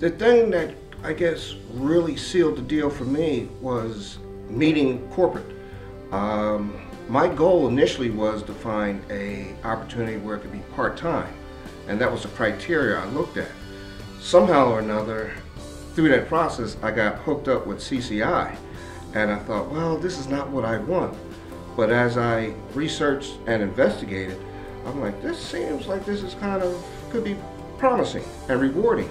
The thing that I guess really sealed the deal for me was meeting corporate. My goal initially was to find an opportunity where it could be part-time, and that was the criteria I looked at. Somehow or another, through that process, I got hooked up with CCI, and I thought, well, this is not what I want. But as I researched and investigated, I'm like, this seems like this is could be promising and rewarding.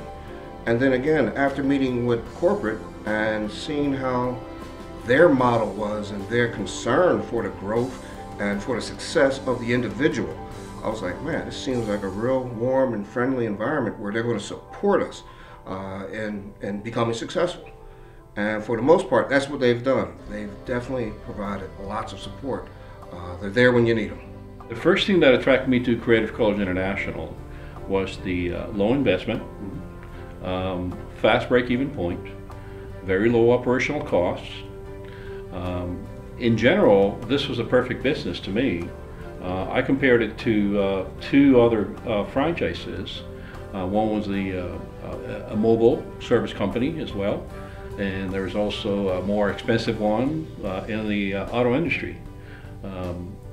And then again, after meeting with corporate and seeing how their model was and their concern for the growth and for the success of the individual, I was like, man, this seems like a real warm and friendly environment where they're going to support us in becoming successful. And for the most part, that's what they've done. They've definitely provided lots of support. They're there when you need them. The first thing that attracted me to Creative Colors International was the low investment, fast break-even point, very low operational costs. In general, this was a perfect business to me. I compared it to two other franchises. One was a mobile service company as well, and there was also a more expensive one in the auto industry.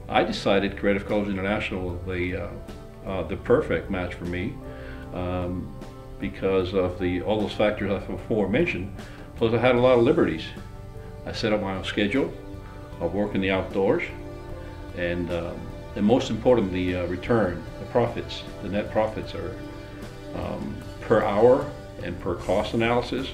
I decided Creative Colors International was the perfect match for me because of all those factors I've before mentioned. Plus, I had a lot of liberties. I set up my own schedule. I work in the outdoors, and most importantly, return, the profits. The net profits are per hour and per cost analysis.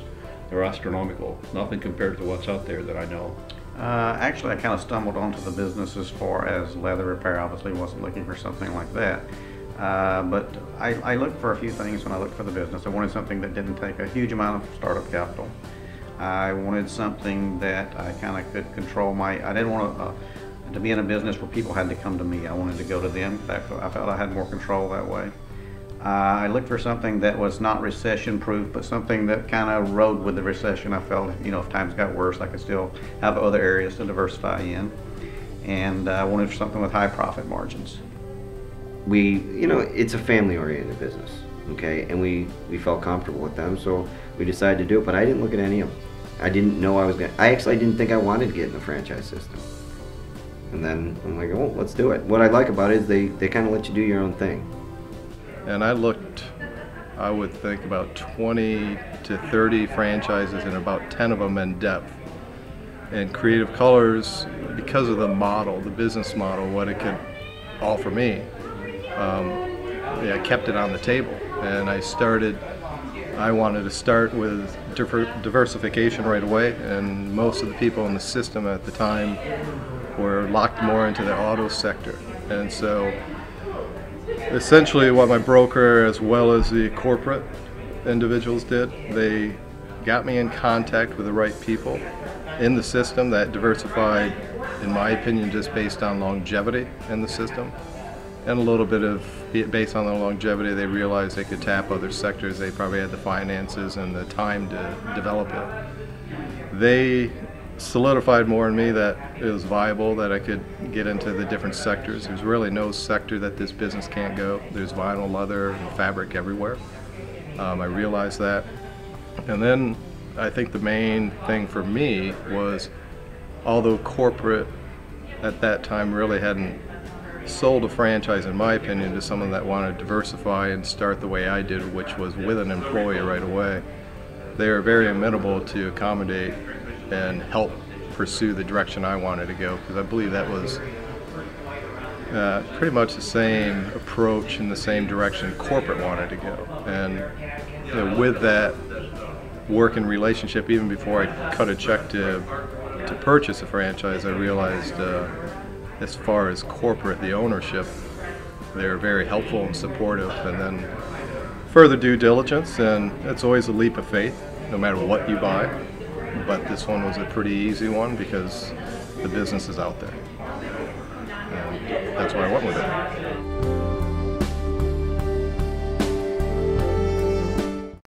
They're astronomical. Nothing compared to what's out there that I know. Actually, I kind of stumbled onto the business as far as leather repair. Obviously, wasn't looking for something like that. But I looked for a few things when I looked for the business. I wanted something that didn't take a huge amount of startup capital. I wanted something that I kind of could control I didn't want to be in a business where people had to come to me. I wanted to go to them. I felt I had more control that way. I looked for something that was not recession proof, but something that kind of rode with the recession. I felt, if times got worse, I could still have other areas to diversify in. And I wanted something with high profit margins. It's a family-oriented business, okay? And we felt comfortable with them, so we decided to do it, but I didn't look at any of them. I didn't know I actually didn't think I wanted to get in the franchise system. And then I'm like, oh, let's do it. What I like about it is they kind of let you do your own thing. And I looked, I would think about 20 to 30 franchises and about 10 of them in depth. And Creative Colors, because of the model, the business model, what it could offer me, I kept it on the table. And I wanted to start with diversification right away, and most of the people in the system at the time were locked more into the auto sector. And so essentially what my broker as well as the corporate individuals did, they got me in contact with the right people in the system that diversified, in my opinion, just based on longevity in the system. And a little bit of, based on the longevity, they realized they could tap other sectors. They probably had the finances and the time to develop it. They solidified more in me that it was viable, that I could get into the different sectors. There's really no sector that this business can't go. There's vinyl, leather, and fabric everywhere. I realized that. And then I think the main thing for me was, although corporate at that time really hadn't sold a franchise, in my opinion, to someone that wanted to diversify and start the way I did, which was with an employee right away, they are very amenable to accommodate and help pursue the direction I wanted to go, because I believe that was pretty much the same approach in the same direction corporate wanted to go. And with that working relationship, even before I cut a check to purchase a franchise, I realized as far as corporate, the ownership, they're very helpful and supportive. And then further due diligence, and it's always a leap of faith, no matter what you buy. But this one was a pretty easy one because the business is out there. And that's why I went with it.